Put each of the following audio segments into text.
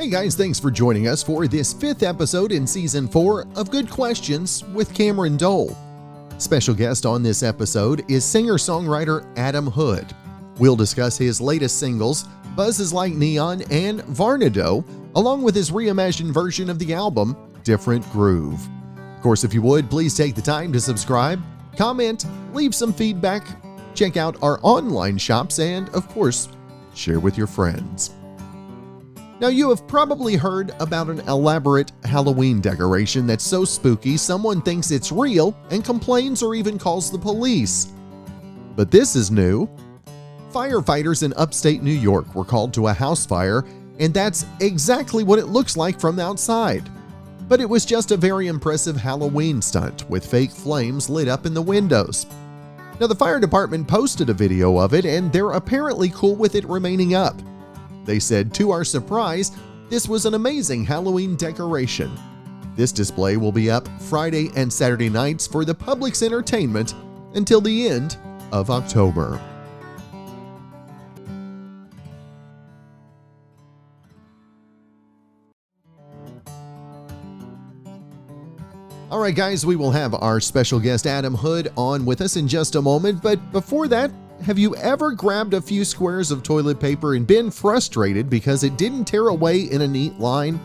Hey guys, thanks for joining us for this 5th episode in Season 4 of Good Questions with Cameron Dole. Special guest on this episode is singer-songwriter Adam Hood. We'll discuss his latest singles, Buzzes Like Neon and Varnado, along with his reimagined version of the album, Different Groove. Of course, if you would, please take the time to subscribe, comment, leave some feedback, check out our online shops, and, of course, share with your friends. Now, you have probably heard about an elaborate Halloween decoration that's so spooky someone thinks it's real and complains or even calls the police. But this is new. Firefighters in upstate New York were called to a house fire, and that's exactly what it looks like from outside. But it was just a very impressive Halloween stunt with fake flames lit up in the windows. Now, the fire department posted a video of it, and they're apparently cool with it remaining up. They said, to our surprise, this was an amazing Halloween decoration. This display will be up Friday and Saturday nights for the public's entertainment until the end of October. All right, guys, we will have our special guest Adam Hood on with us in just a moment, but before that, have you ever grabbed a few squares of toilet paper and been frustrated because it didn't tear away in a neat line?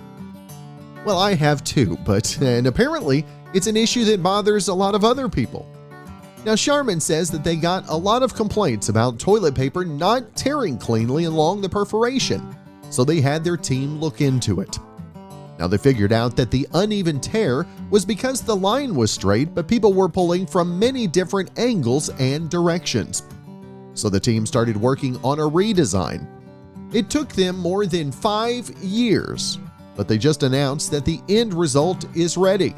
Well, I have too, and apparently it's an issue that bothers a lot of other people. Now, Charmin says that they got a lot of complaints about toilet paper not tearing cleanly along the perforation, so they had their team look into it. Now, they figured out that the uneven tear was because the line was straight, but people were pulling from many different angles and directions. So the team started working on a redesign. It took them more than 5 years, but they just announced that the end result is ready.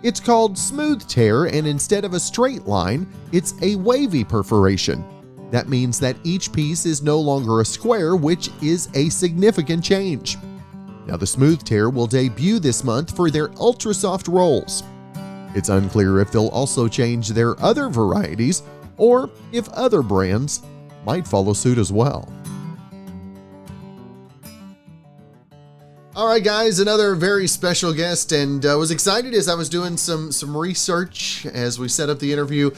It's called smooth tear, and instead of a straight line, it's a wavy perforation. That means that each piece is no longer a square, which is a significant change. Now, the smooth tear will debut this month for their ultra soft rolls. It's unclear if they'll also change their other varieties or if other brands might follow suit as well. All right, guys, another very special guest, and I was excited as I was doing some research as we set up the interview.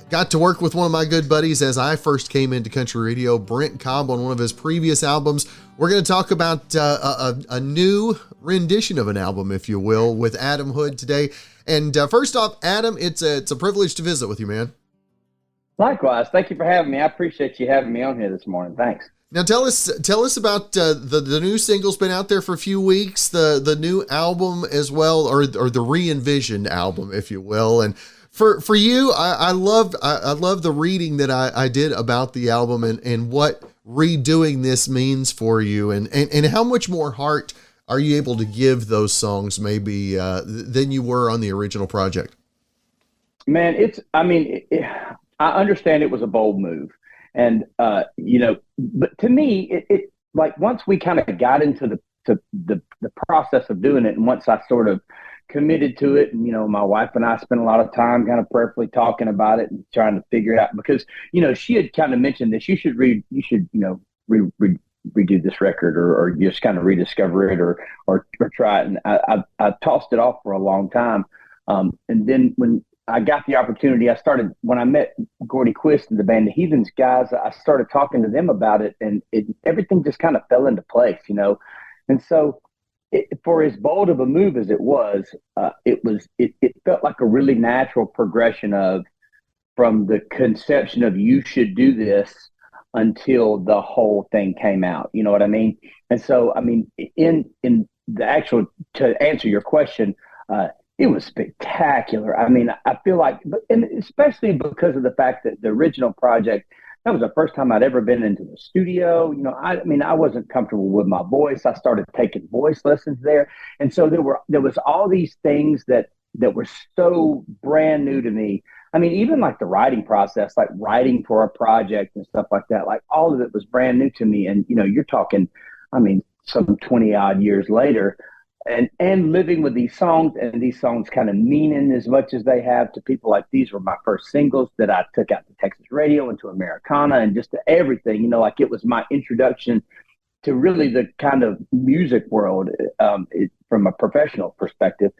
Got to work with one of my good buddies as I first came into country radio, Brent Cobb, on one of his previous albums. We're going to talk about a new rendition of an album, if you will, with Adam Hood today. And first off, Adam, it's a privilege to visit with you, man. Likewise. Thank you for having me. I appreciate you having me on here this morning. Thanks. Now tell us about the new single's been out there for a few weeks, the new album as well, or the re-envisioned album, if you will. And for you, I love the reading that I did about the album and what redoing this means for you, and how much more heart are you able to give those songs maybe than you were on the original project? Man, I understand it was a bold move, and but to me, it like once we kind of got into the process of doing it, and once I sort of committed to it, and my wife and I spent a lot of time kind of prayerfully talking about it and trying to figure it out, because she had kind of mentioned this. You should redo this record, or just kind of rediscover it, or try it. And I tossed it off for a long time, and then when I got the opportunity, when I met Gordy Quist and the band The Heathens guys, I started talking to them about it, and everything just kind of fell into place, And so for as bold of a move as it was, it felt like a really natural progression from the conception of you should do this until the whole thing came out. You know what I mean? And so, in the actual, to answer your question, it was spectacular. I feel like, and especially because of the fact that the original project, that was the first time I'd ever been into the studio. I wasn't comfortable with my voice. I started taking voice lessons there. And so there was all these things that were so brand new to me. Even like the writing process, like writing for a project and stuff like that, like all of it was brand new to me. And, you're talking, some 20 odd years later, and living with these songs, and these songs kind of meaning as much as they have to people. Like, these were my first singles that I took out to Texas radio and to Americana and just to everything, like it was my introduction to really the kind of music world from a professional perspective.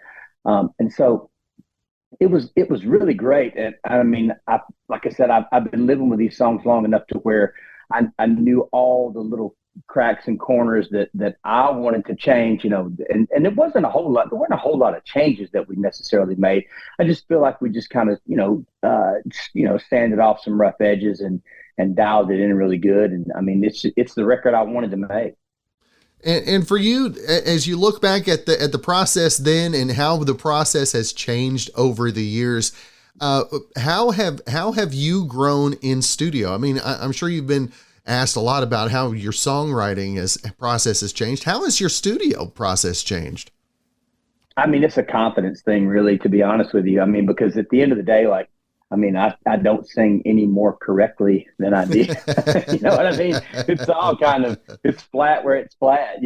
And so it was really great. And I mean, like I said, I've been living with these songs long enough to where I knew all the little cracks and corners that I wanted to change, and it wasn't a whole lot. There weren't a whole lot of changes that we necessarily made. I just feel like we just kind of, sanded off some rough edges and dialed it in really good. And I mean, it's the record I wanted to make. And for you, as you look back at the process then and how the process has changed over the years, how have you grown in studio? I mean, I'm sure you've been asked a lot about how your songwriting process has changed. How has your studio process changed? I mean, it's a confidence thing, really, to be honest with you. I mean, because at the end of the day, like, I mean, I don't sing any more correctly than I did. You know what I mean? It's all kind of, it's flat where it's flat,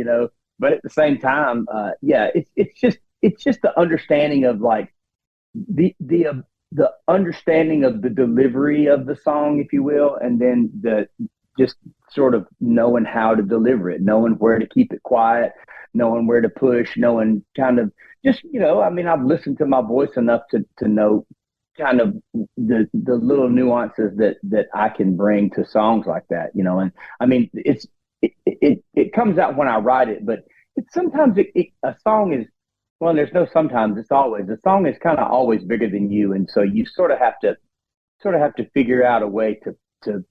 but at the same time, it's just the understanding of like the understanding of the delivery of the song, if you will, and then the just sort of knowing how to deliver it, knowing where to keep it quiet, knowing where to push, knowing kind of just, I mean, I've listened to my voice enough to know kind of the little nuances that I can bring to songs like that, and I mean, it comes out when I write it, but sometimes a song is, well, there's no sometimes, it's always, a song is kind of always bigger than you. And so you sort of have to figure out a way to,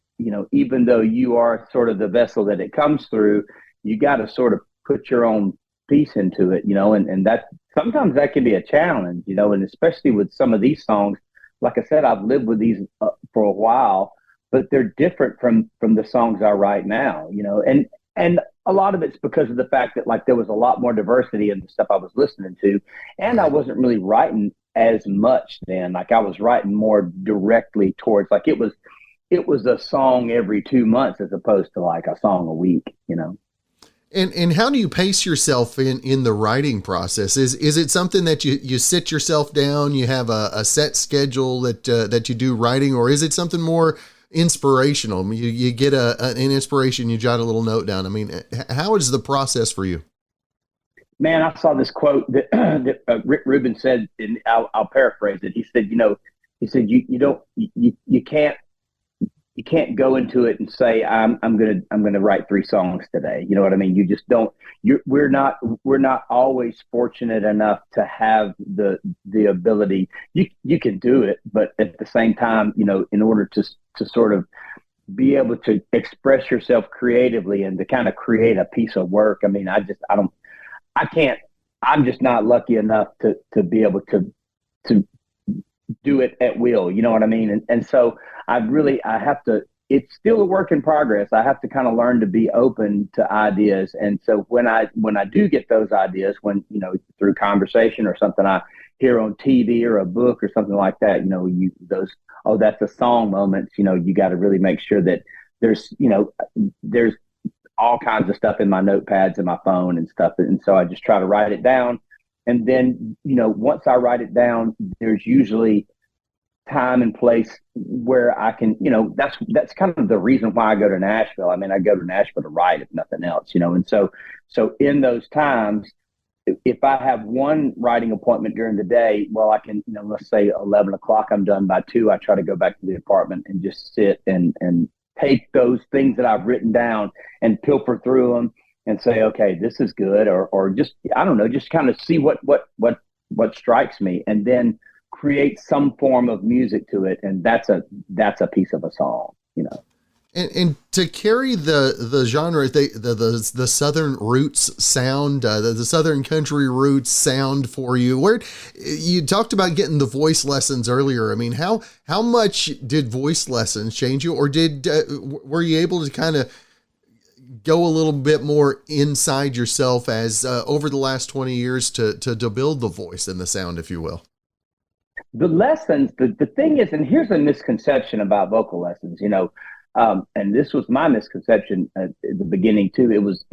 even though you are sort of the vessel that it comes through, you got to sort of put your own piece into it, and that sometimes that can be a challenge, and especially with some of these songs. Like I said, I've lived with these for a while, but they're different from the songs I write now, and a lot of it's because of the fact that like there was a lot more diversity in the stuff I was listening to, and I wasn't really writing as much then. Like I was writing more directly towards, like it was a song every 2 months as opposed to like a song a week, And how do you pace yourself in the writing process? Is it something that you sit yourself down, you have a set schedule that you do writing, or is it something more inspirational? You get an inspiration, you jot a little note down. I mean, how is the process for you? Man, I saw this quote that Rick Rubin said, and I'll paraphrase it. He said, you can't go into it and say I'm gonna write 3 songs today. You know what I mean? You just don't. We're not always fortunate enough to have the ability. You can do it, but at the same time, in order to sort of be able to express yourself creatively and to kind of create a piece of work. I mean, I can't. I'm just not lucky enough to be able to do it at will. You know what I mean? And so I have to, it's still a work in progress. I have to kind of learn to be open to ideas. And so when I do get those ideas, when, through conversation or something I hear on TV or a book or something like that, that's a song moments, you got to really make sure that there's all kinds of stuff in my notepads and my phone and stuff. And so I just try to write it down. And then, once I write it down, there's usually time and place where I can, that's kind of the reason why I go to Nashville. I mean, I go to Nashville to write, if nothing else, and so in those times, if I have one writing appointment during the day, well, I can, let's say 11 o'clock, I'm done by 2. I try to go back to the apartment and just sit and take those things that I've written down and pilfer through them and say, okay, this is good. Or just, I don't know, just kind of see what strikes me, and then create some form of music to it. And that's a piece of a song, And to carry the genre, the Southern roots sound, the Southern country roots sound for you, where you talked about getting the voice lessons earlier. I mean, how much did voice lessons change you, or were you able to kind of go a little bit more inside yourself as over the last 20 years to build the voice and the sound, if you will? The lessons, the thing is, and here's a misconception about vocal lessons, and this was my misconception at the beginning too. It was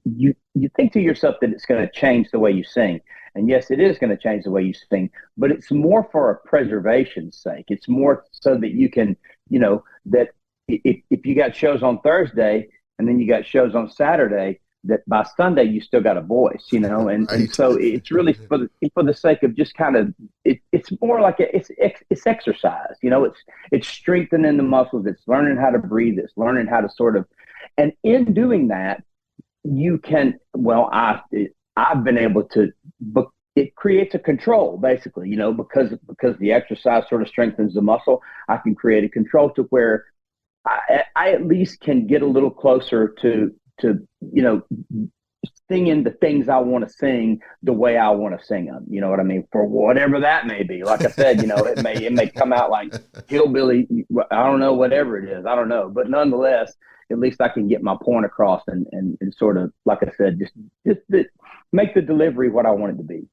you think to yourself that it's going to change the way you sing, and yes, it is going to change the way you sing, but it's more for a preservation's sake. It's more so that you can, that if you got shows on Thursday, and then you got shows on Saturday that by Sunday you still got a voice, and Right. so it's really for the sake of just kind of it's more like it's exercise, it's strengthening the muscles, it's learning how to breathe, it's learning how to sort of, and in doing that you can I've been able to, but it creates a control basically, because the exercise sort of strengthens the muscle. I can create a control to where I at least can get a little closer to singing the things I want to sing the way I want to sing them. You know what I mean? For whatever that may be. Like I said, it may come out like hillbilly. I don't know, whatever it is. I don't know, but nonetheless, at least I can get my point across and sort of, like I said, just make the delivery what I want it to be.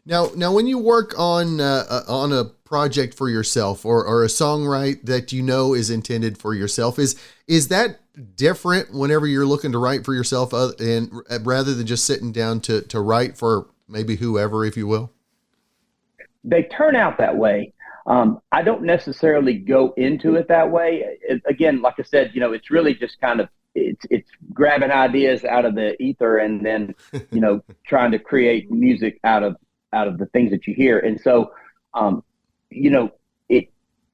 Now, when you work on a project for yourself or a songwrite that is intended for yourself, is that different whenever you're looking to write for yourself, and rather than just sitting down to write for maybe whoever, if you will? They turn out that way. I don't necessarily go into it that way. Again, like I said, it's really just kind of it's grabbing ideas out of the ether and then trying to create music out of the things that you hear. And so,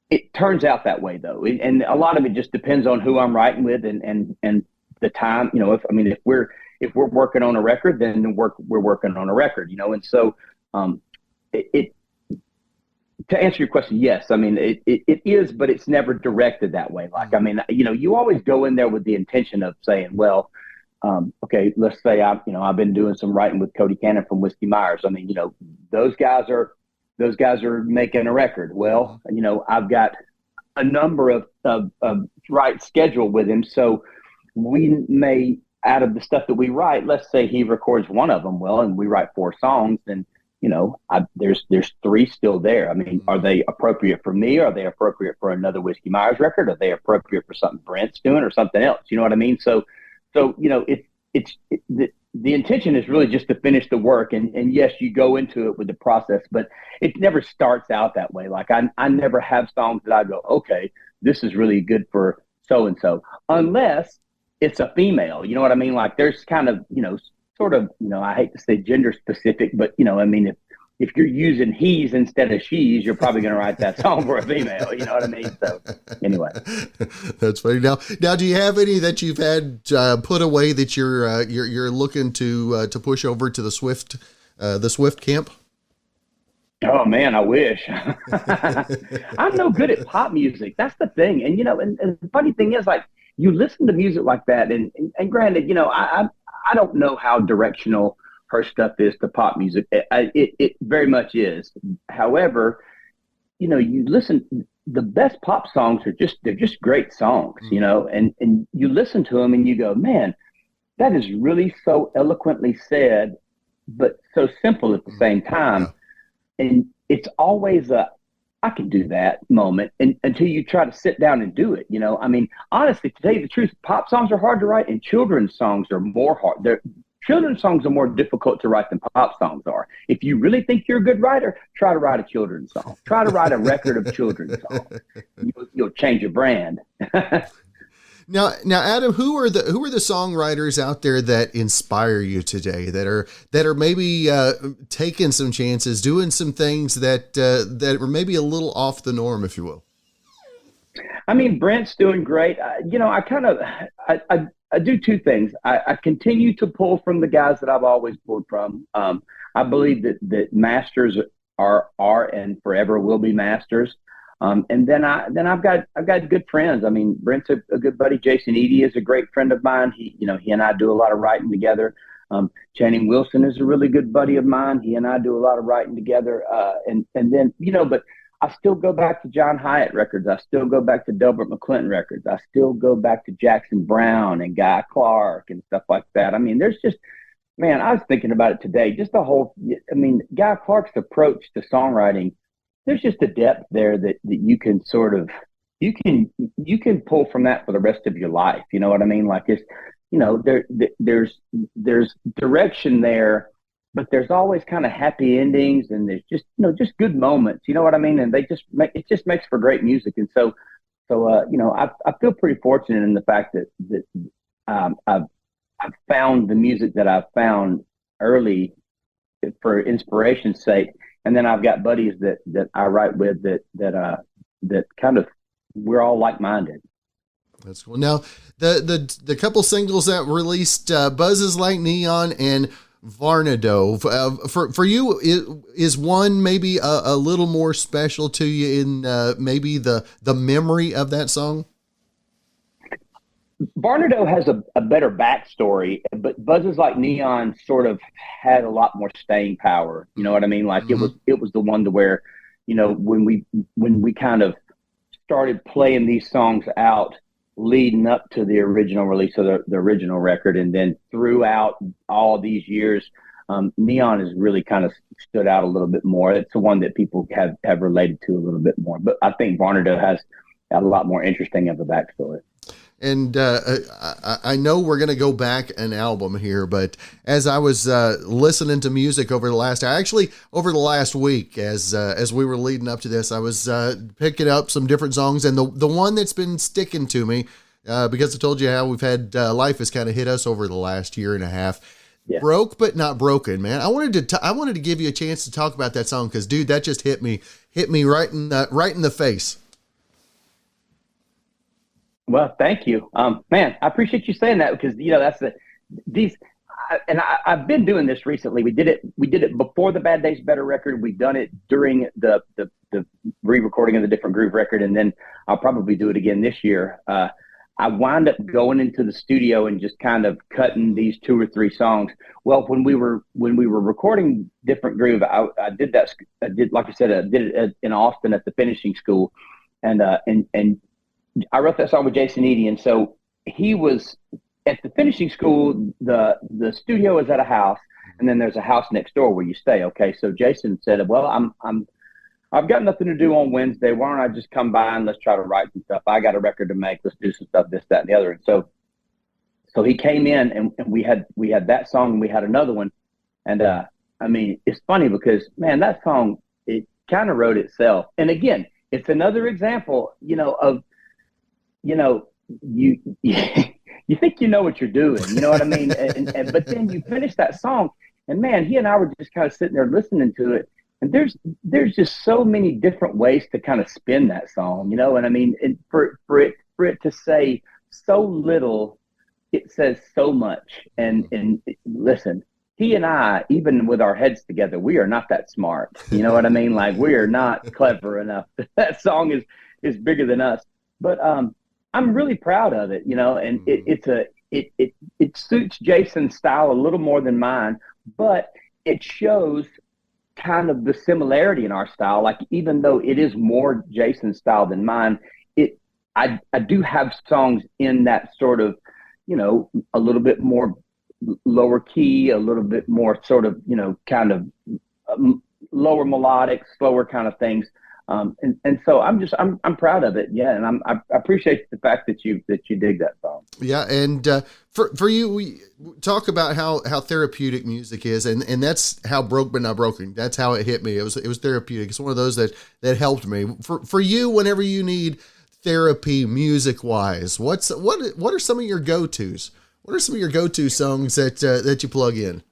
it turns out that way though. And a lot of it just depends on who I'm writing with and the time, if we're working on a record, then we're working on a record, and so, to answer your question, yes. I mean, it is, but it's never directed that way. Like, I mean, you always go in there with the intention of saying, well, okay, let's say I've been doing some writing with Cody Cannon from Whiskey Myers. I mean, those guys are making a record. Well, I've got a number of right scheduled with him. So we may, out of the stuff that we write, let's say he records one of them well, and we write 4 songs, then, there's 3 still there. I mean, are they appropriate for me? Are they appropriate for another Whiskey Myers record? Are they appropriate for something Brent's doing or something else? You know what I mean? So the intention is really just to finish the work. And yes, you go into it with the process, but it never starts out that way. Like I never have songs that I go, okay, this is really good for so-and-so, unless it's a female, you know what I mean? Like there's kind of, sort of, I hate to say gender specific, but I mean, if you're using he's instead of she's, you're probably going to write that song for a female. You know what I mean? So anyway, that's funny. Now, do you have any that you've had put away that you're looking to push over to the Swift camp? Oh man, I wish. I'm no good at pop music. That's the thing. And and the funny thing is, like, you listen to music like that, and granted, I don't know how directional her stuff is to pop music. It very much is. However, you listen, the best pop songs they're just great songs, and you listen to them and you go, man, that is really so eloquently said, but so simple at the same time. And it's always I can do that moment until you try to sit down and do it. I mean, honestly, to tell you the truth, pop songs are hard to write and children's songs are more hard. Children's songs are more difficult to write than pop songs are. If you really think you're a good writer, try to write a children's song. Try to write a record of children's songs. You'll change your brand. Now, Adam, who are the songwriters out there that inspire you today? That are maybe taking some chances, doing some things that are maybe a little off the norm, if you will. I mean, Brent's doing great. I do 2 things. I continue to pull from the guys that I've always pulled from. I believe that masters are and forever will be masters. And then I've got good friends. I mean, Brent's a good buddy. Jason Eady is a great friend of mine. He and I do a lot of writing together. Channing Wilson is a really good buddy of mine. He and I do a lot of writing together. And then, but I still go back to John Hyatt records. I still go back to Delbert McClinton records. I still go back to Jackson Browne and Guy Clark and stuff like that. I mean, there's just, man, I was thinking about it today. Just Guy Clark's approach to songwriting, there's just a depth there that you can sort of, you can pull from that for the rest of your life. You know what I mean? Like it's, there's direction there, but there's always kind of happy endings and there's just, just good moments. You know what I mean? And it just makes for great music. And so I feel pretty fortunate in the fact that I've found the music that I've found early for inspiration's sake, and then I've got buddies that I write with that kind of, we're all like minded. That's cool. Now, the couple singles that released, Buzzes Like Neon and Varnado, for you, is one maybe a little more special to you in maybe the memory of that song? Varnado has a better backstory, but Buzzes Like Neon sort of had a lot more staying power. You know what I mean? Like Mm-hmm. it was the one to where, when we kind of started playing these songs out leading up to the original release of the original record, and then throughout all these years, Neon has really kind of stood out a little bit more. It's the one that people have related to a little bit more. But I think Varnado has a lot more interesting of a backstory. And I know we're going to go back an album here, but as I was listening to music over the last week, as we were leading up to this, I was picking up some different songs, and the one that's been sticking to me, because I told you how we've had life has kind of hit us over the last year and a half. Yeah. Broke but not broken, man. I wanted to give you a chance to talk about that song, because dude, that just hit me right in the face. Well, thank you, man. I appreciate you saying that, because I've been doing this recently. We did it before the Bad Days Better record. We've done it during the re-recording of the Different Groove record, and then I'll probably do it again this year. I wound up going into the studio and just kind of cutting these 2 or 3 songs. Well, when we were recording Different Groove, I did like I said, I did it in Austin at the finishing school, and I wrote that song with Jason Eady, and so he was at the finishing school. The studio is at a house, and then there's a house next door where you stay. Okay, so Jason said, "Well, I've got nothing to do on Wednesday. Why don't I just come by and let's try to write some stuff? I got a record to make. Let's do some stuff, this, that, and the other." And so he came in, and we had that song, and we had another one, and I mean, it's funny because, man, that song, it kind of wrote itself. And again, it's another example, of you you think you know what you're doing, you know what I mean? And but then you finish that song, and man, he and I were just kind of sitting there listening to it, and there's just so many different ways to kind of spin that song, and I mean, and for it to say so little, it says so much. And listen, he and I, even with our heads together, we are not that smart, you know what I mean? Like, we are not clever enough. That song is bigger than us, but I'm really proud of it, and it suits Jason's style a little more than mine, but it shows kind of the similarity in our style. Like, even though it is more Jason's style than mine, I do have songs in that sort of, a little bit more lower key, a little bit more sort of, kind of lower melodic, slower kind of things. And so I'm proud of it. Yeah. And I appreciate the fact that you dig that song. Yeah. And, for you, we talk about how therapeutic music is, and that's how Broke But Not Broken. That's how it hit me. It was therapeutic. It's one of those that helped me. For you, whenever you need therapy music wise, what are some of your go-tos? What are some of your go-to songs that you plug in?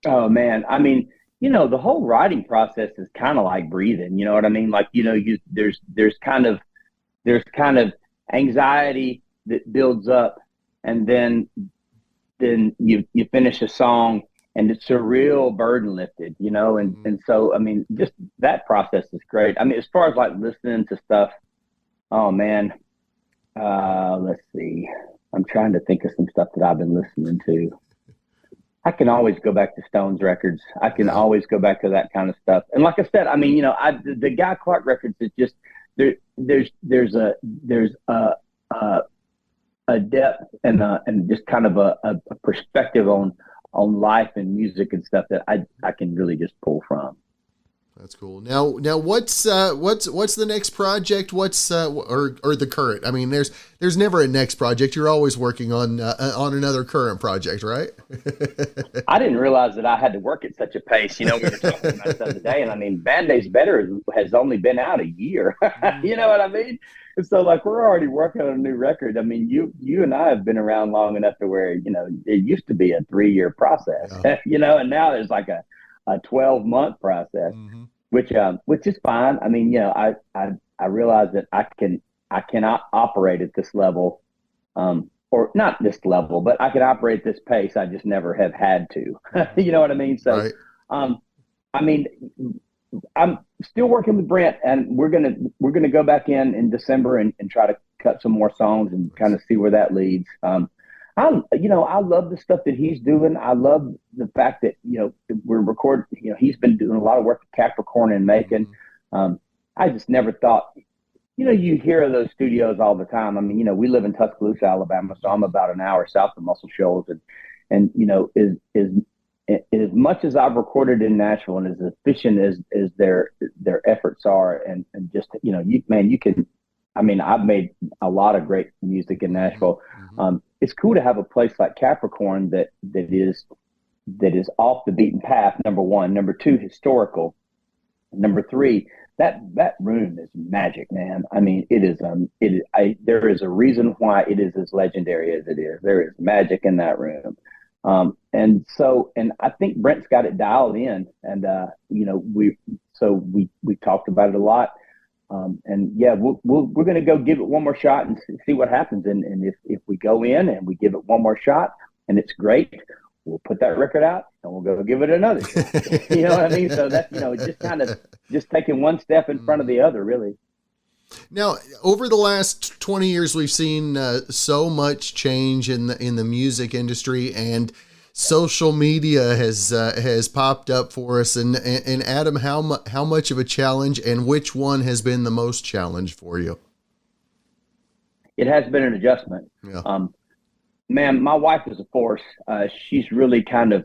Oh man. I mean, the whole writing process is kind of like breathing, you know what I mean? Like, there's kind of anxiety that builds up, and then you finish a song, and it's a real burden lifted, and so, I mean, just that process is great. I mean, as far as like listening to stuff, oh man, let's see. I'm trying to think of some stuff that I've been listening to. I can always go back to Stones records. I can always go back to that kind of stuff. And like I said, I mean, the Guy Clark records is just there's a depth and just kind of a perspective on life and music and stuff that I can really just pull from. That's cool. Now, what's the next project? What's or the current? I mean, there's never a next project. You're always working on another current project, right? I didn't realize that I had to work at such a pace. We were talking about this the other day, and I mean, Band Days Better has only been out a year. You know what I mean? So like we're already working on a new record. I mean, you and I have been around long enough to where, it used to be a 3-year process, Yeah. and now there's like a 12-month process, Hmm. which is fine. I mean, I realize that I cannot operate at this level, or not this level, but I can operate at this pace. I just never have had to. You know what I mean? So, Right. um, I mean, I'm still working with Brent, and we're gonna go back in December and try to cut some more songs and kind of see where that leads. I love the stuff that he's doing. I love the fact that we're recording. He's been doing a lot of work with Capricorn and Macon. Hmm. I just never thought. You hear of those studios all the time. I mean, we live in Tuscaloosa, Alabama, so I'm about an hour south of Muscle Shoals, and as much as I've recorded in Nashville and as efficient as their efforts are, and just you can. I mean, I've made a lot of great music in Hmm. Nashville. Hmm. It's cool to have a place like Capricorn that is off the beaten path. Number one, number two, historical. Number three, that room is magic, man. I mean, there is a reason why it is as legendary as it is. There is magic in that room. And I think Brent's got it dialed in, and we talked about it a lot. And yeah, we're going to go give it one more shot and see what happens. And if we go in and we give it one more shot and it's great, we'll put that record out and we'll go give it another shot. You know what I mean? So that's, just kind of just taking one step in front of the other, really. Now, over the last 20 years, we've seen so much change in the music industry, and social media has popped up for us. And Adam, how much of a challenge, and which one has been the most challenge for you? It has been an adjustment. Yeah. Man, my wife is a force. She's really kind of,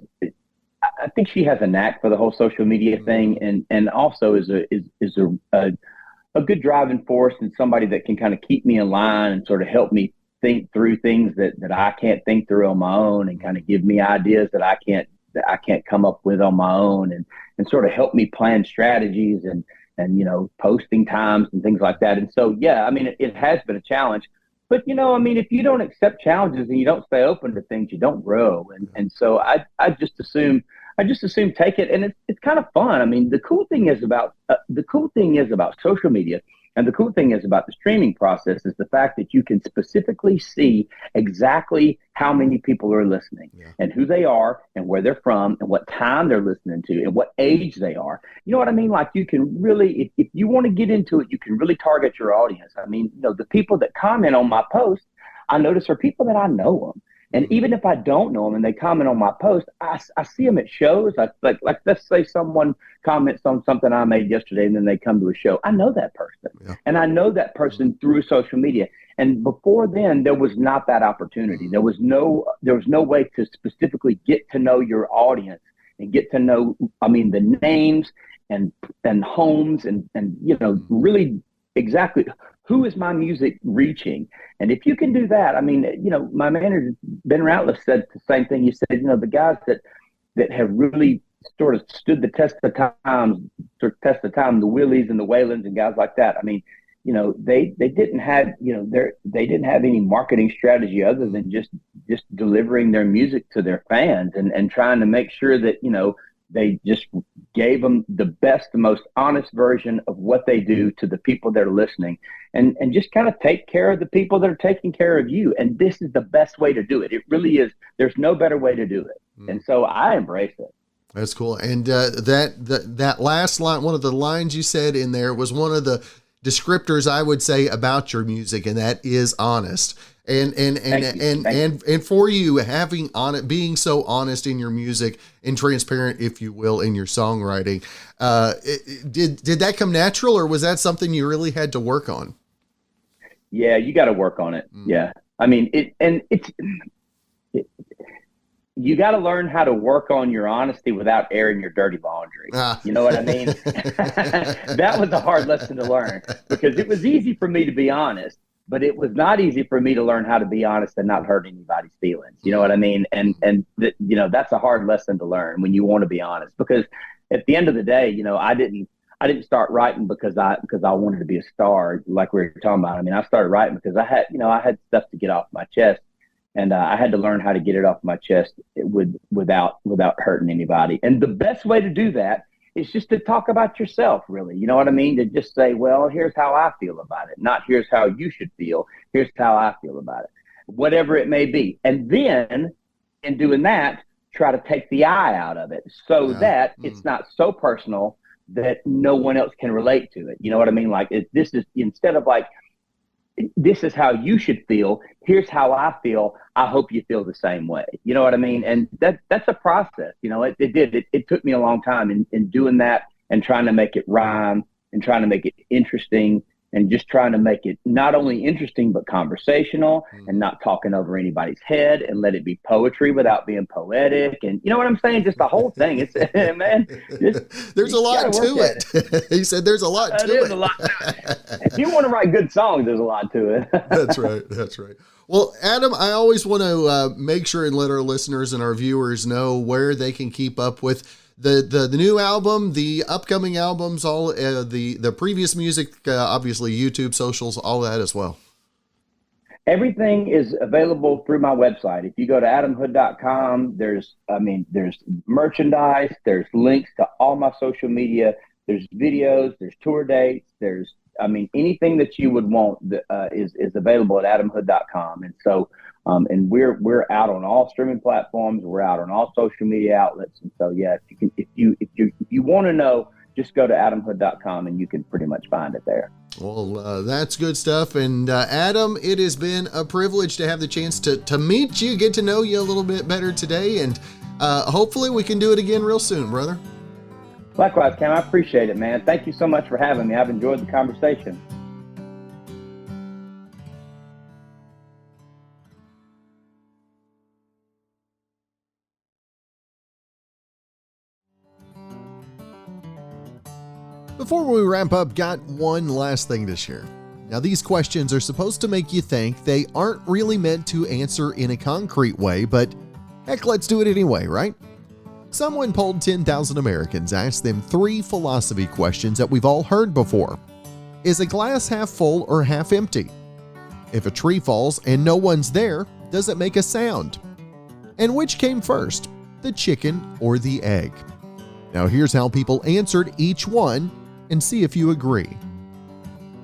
I think she has a knack for the whole social media thing, and also is a good driving force and somebody that can kind of keep me in line and sort of help me think through things that I can't think through on my own, and kind of give me ideas that I can't come up with on my own, and sort of help me plan strategies and posting times and things like that. And so yeah, I mean it has been a challenge. But I mean, if you don't accept challenges and you don't stay open to things, you don't grow. And so I just assume take it, and it's kind of fun. I mean, the cool thing is about social media, and the cool thing is about the streaming process is the fact that you can specifically see exactly how many people are listening, and who they are and where they're from and what time they're listening to and what age they are. You know what I mean? Like you can really, if you want to get into it, you can really target your audience. I mean, the people that comment on my post, I notice are people that I know them. And even if I don't know them and they comment on my post, I see them at shows. Like let's say someone comments on something I made yesterday and then they come to a show. I know that person. Yeah. And I know that person through social media. And before then, there was not that opportunity. There was no way to specifically get to know your audience and get to know, I mean, the names and homes and really exactly who is my music reaching. And if you can do that, I mean, my manager, Ben Ratliff, said the same thing. He said, the guys that have really sort of stood the test of time, the Willies and the Whalens and guys like that. I mean, they didn't have, they didn't have any marketing strategy other than just delivering their music to their fans and trying to make sure that, they just gave them the best, the most honest version of what they do to the people that are listening, and just kind of take care of the people that are taking care of you. And this is the best way to do it. It really is. There's no better way to do it. And so I embrace it. That's cool. And that last line, one of the lines you said in there, was one of the descriptors I would say about your music, and that is honest. And for you, being so honest in your music and transparent, if you will, in your songwriting, did that come natural, or was that something you really had to work on? Yeah, you got to work on it. Yeah, I mean you got to learn how to work on your honesty without airing your dirty laundry. You know what I mean? That was a hard lesson to learn, because it was easy for me to be honest, but it was not easy for me to learn how to be honest and not hurt anybody's feelings. You know what I mean? And that's a hard lesson to learn when you want to be honest, because at the end of the day, I didn't start writing because I wanted to be a star, like we were talking about. I mean, I started writing because I had stuff to get off my chest, and I had to learn how to get it off my chest without hurting anybody. And the best way to do that is just to talk about yourself, really. You know what I mean? To just say, well, here's how I feel about it, not here's how you should feel. Here's how I feel about it, whatever it may be. And then in doing that, try to take the I out of it so that it's not so personal that no one else can relate to it. You know what I mean? Like this is, instead of like, this is how you should feel, here's how I feel, I hope you feel the same way. You know what I mean? And that's a process. You know, it took me a long time in doing that and trying to make it rhyme and trying to make it interesting and just trying to make it not only interesting but conversational and not talking over anybody's head, and let it be poetry without being poetic. And you know what I'm saying? Just the whole thing. It's man, there's a lot to it. He said there's a lot to it. There's a lot to it. If you want to write good songs, there's a lot to it. That's right. That's right. Well, Adam, I always want to make sure and let our listeners and our viewers know where they can keep up with the new album, the upcoming albums, all the previous music, obviously YouTube, socials, all that as well. Everything is available through my website. If you go to adamhood.com, there's merchandise, there's links to all my social media, there's videos, there's tour dates, there's anything that you would want is available at adamhood.com. And so, and we're out on all streaming platforms. We're out on all social media outlets. And so, yeah, if you want to know, just go to adamhood.com and you can pretty much find it there. Well, that's good stuff. And Adam, it has been a privilege to have the chance to meet you, get to know you a little bit better today. And hopefully we can do it again real soon, brother. Likewise, Cam, I appreciate it, man. Thank you so much for having me. I've enjoyed the conversation. Before we wrap up, got one last thing to share. Now, these questions are supposed to make you think. They aren't really meant to answer in a concrete way, but heck, let's do it anyway, right? Someone polled 10,000 Americans, asked them 3 philosophy questions that we've all heard before. Is a glass half full or half empty? If a tree falls and no one's there, does it make a sound? And which came first, the chicken or the egg? Now here's how people answered each one and see if you agree.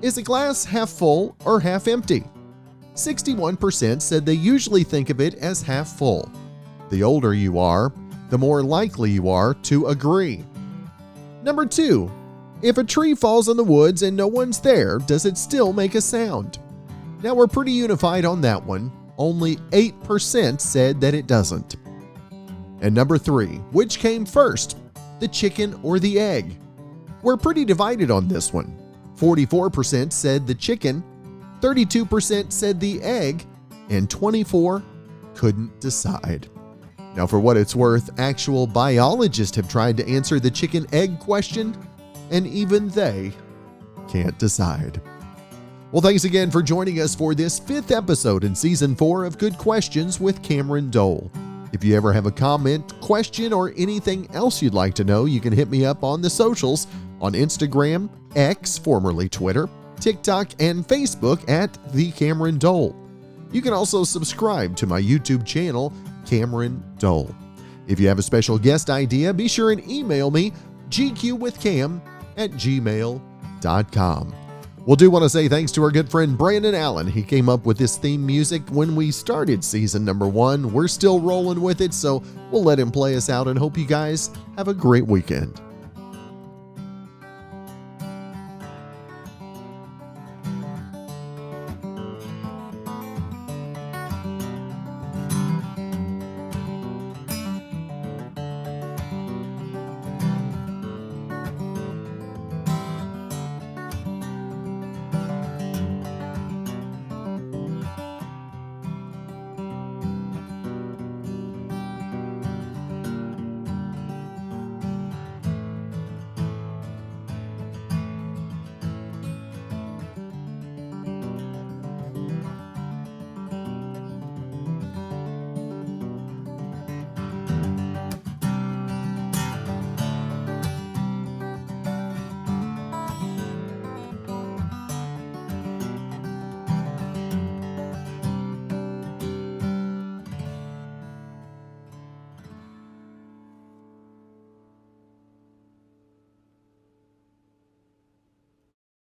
Is a glass half full or half empty? 61% said they usually think of it as half full. The older you are, the more likely you are to agree. Number 2, if a tree falls in the woods and no one's there, does it still make a sound? Now we're pretty unified on that one. Only 8% said that it doesn't. And number 3, which came first, the chicken or the egg? We're pretty divided on this one. 44% said the chicken, 32% said the egg, and 24% couldn't decide. Now, for what it's worth, actual biologists have tried to answer the chicken-egg question, and even they can't decide. Well, thanks again for joining us for this 5th episode in Season 4 of Good Questions with Cameron Dole. If you ever have a comment, question, or anything else you'd like to know, you can hit me up on the socials on Instagram, X, formerly Twitter, TikTok, and Facebook at The Cameron Dole. You can also subscribe to my YouTube channel, Cameron Dole. If you have a special guest idea, be sure and email me, gqwithcam@gmail.com. Well, do want to say thanks to our good friend Brandon Allen. He came up with this theme music when we started season number 1. We're still rolling with it, so we'll let him play us out and hope you guys have a great weekend.